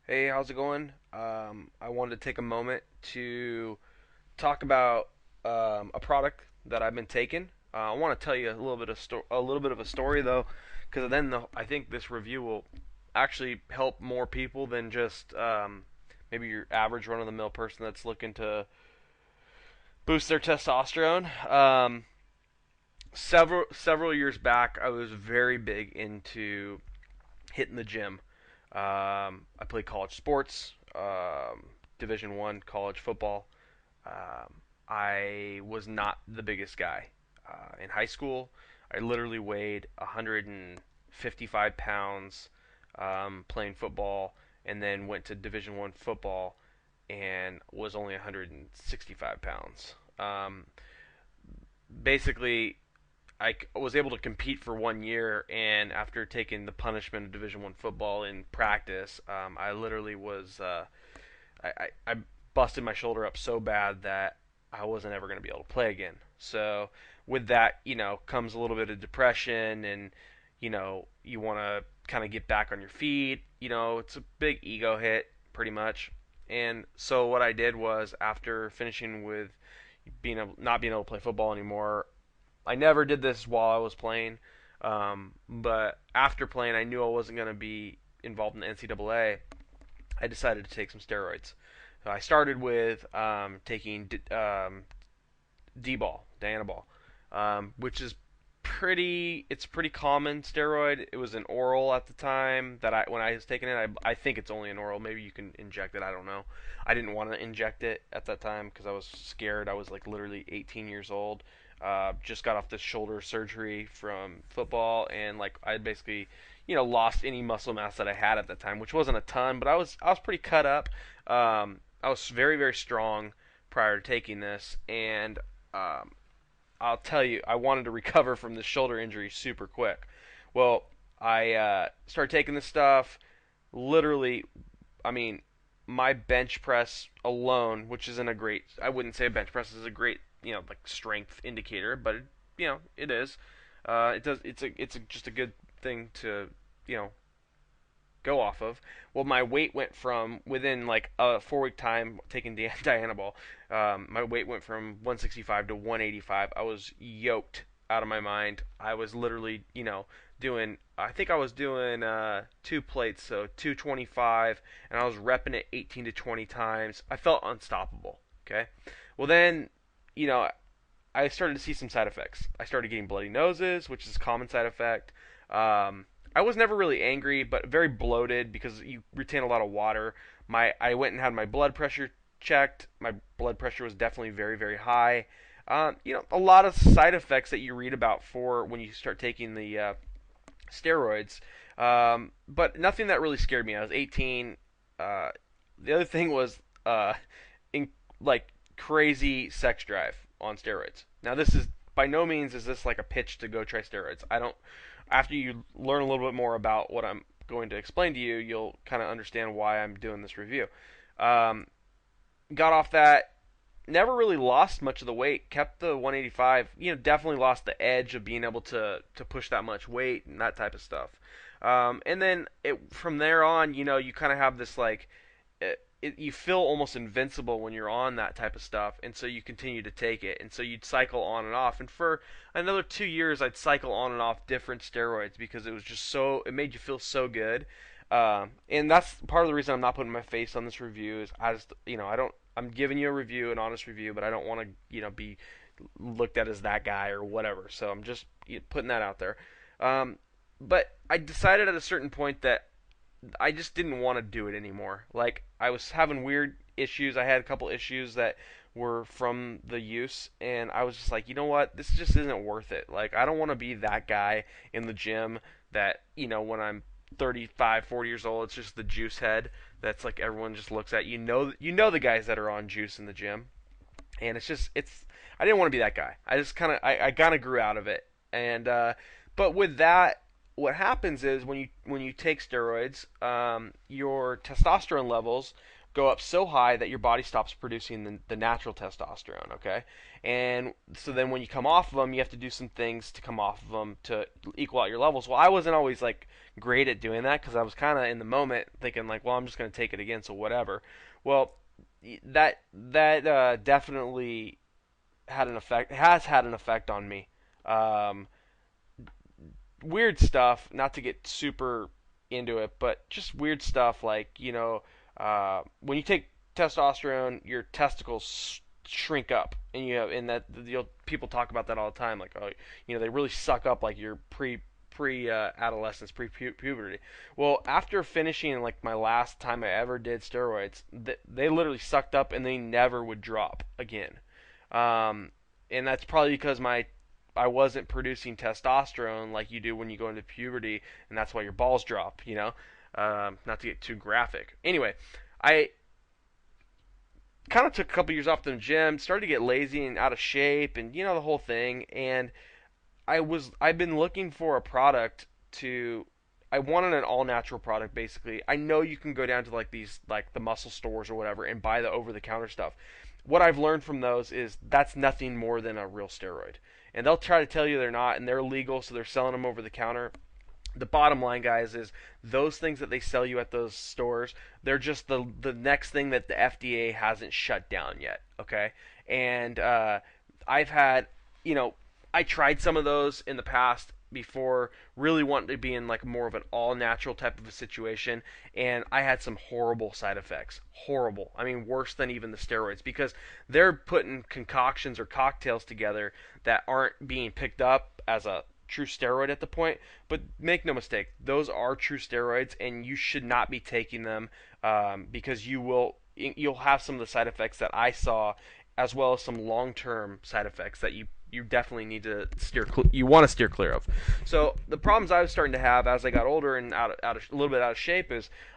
Hey, how's it going? I wanted to take a moment to talk about a product that I've been taking. I want to tell you a little bit of a story though, because I think this review will actually help more people than just maybe your average run-of-the-mill person that's looking to boost their testosterone. Several years back, I was very big into hitting the gym. I played college sports, Division I college football. I was not the biggest guy. In high school, I literally weighed 155 pounds playing football, and then went to Division I football and was only 165 pounds. Basically, was able to compete for 1 year, and after taking the punishment of Division I football in practice, I literally was I busted my shoulder up so bad that I wasn't ever going to be able to play again. So with that, comes a little bit of depression, and you want to kind of get back on your feet. It's a big ego hit, pretty much. And so what I did was, after finishing with not being able to play football anymore, I never did this while I was playing, but after playing, I knew I wasn't going to be involved in the NCAA. I decided to take some steroids. So I started with taking D-ball, Dianabol, which is it's pretty common steroid. It was an oral at the time that when I was taking it. I think it's only an oral. Maybe you can inject it. I don't know. I didn't want to inject it at that time because I was scared. I was like literally 18 years old. Just got off this shoulder surgery from football, and like I basically, lost any muscle mass that I had at that time, which wasn't a ton, but I was pretty cut up. I was very very strong prior to taking this, and um, I'll tell you, I wanted to recover from this shoulder injury super quick. Well, I started taking this stuff. Literally, I mean, my bench press alone, which isn't a great, I wouldn't say a bench press is a great, like strength indicator, but it is. It does. Just a good thing to, you know, go off of. Well, my weight went from within like a 4 week time taking Dianabol. My weight went from 165 to 185. I was yoked out of my mind. I was literally, doing. I think I was doing 2 plates, so 225, and I was repping it 18 to 20 times. I felt unstoppable. Okay. Well, then, you know, I started to see some side effects. I started getting bloody noses, which is a common side effect. I was never really angry, but very bloated because you retain a lot of water. I went and had my blood pressure checked. My blood pressure was definitely very very high. A lot of side effects that you read about for when you start taking the steroids, but nothing that really scared me. I was 18. Uh, the other thing was in like crazy sex drive on steroids. Now this is by no means is this like a pitch to go try steroids. I don't. After you learn a little bit more about what I'm going to explain to you, you'll kind of understand why I'm doing this review. Um, got off that. Never really lost much of the weight. Kept the 185. Definitely lost the edge of being able to push that much weight and that type of stuff. And then from there on, you kind of have this like you feel almost invincible when you're on that type of stuff, and so you continue to take it, and so you'd cycle on and off. And for another 2 years, I'd cycle on and off different steroids because it was just it made you feel so good. And that's part of the reason I'm not putting my face on this review is I just, I don't. I'm giving you a review, an honest review, but I don't want to, be looked at as that guy or whatever. So I'm just putting that out there. But I decided at a certain point that I just didn't want to do it anymore. Like I was having weird issues. I had a couple issues that were from the use, and I was just like, you know what? This just isn't worth it. Like I don't want to be that guy in the gym that, when I'm 35, 40 years old, it's just the juice head that's like everyone just looks at. You know the guys that are on juice in the gym. And it's I didn't want to be that guy. I just I kind of grew out of it. And but with that, what happens is when you take steroids, your testosterone levels go up so high that your body stops producing the natural testosterone, okay? And so then when you come off of them, you have to do some things to come off of them to equal out your levels. Well, I wasn't always like great at doing that because I was kind of in the moment thinking like, well, I'm just going to take it again, so whatever. Well, that definitely had an effect, has had an effect on me. Um, Weird stuff, not to get super into it, but just weird stuff like, when you take testosterone, your testicles shrink up, and people talk about that all the time, like, oh, they really suck up like your pre adolescence, pre puberty. Well, after finishing like my last time I ever did steroids, they literally sucked up and they never would drop again. Um, and that's probably because my I wasn't producing testosterone like you do when you go into puberty, and that's why your balls drop. Not to get too graphic. Anyway, I kind of took a couple years off the gym, started to get lazy and out of shape, and the whole thing. And I've been looking for a product to. I wanted an all natural product basically. I know you can go down to like these like the muscle stores or whatever and buy the over the counter stuff. What I've learned from those is that's nothing more than a real steroid. And they'll try to tell you they're not, and they're legal, so they're selling them over the counter. The bottom line, guys, is those things that they sell you at those stores, they're just the next thing that the FDA hasn't shut down yet. Okay, and I've had, I tried some of those in the past before, really wanting to be in like more of an all natural type of a situation, and I had some horrible side effects. Horrible. I mean, worse than even the steroids because they're putting concoctions or cocktails together that aren't being picked up as a true steroid at the point. But make no mistake, those are true steroids, and you should not be taking them because you'll have some of the side effects that I saw, as well as some long-term side effects that you definitely need to you want to steer clear of. So the problems I was starting to have as I got older and a little bit out of shape is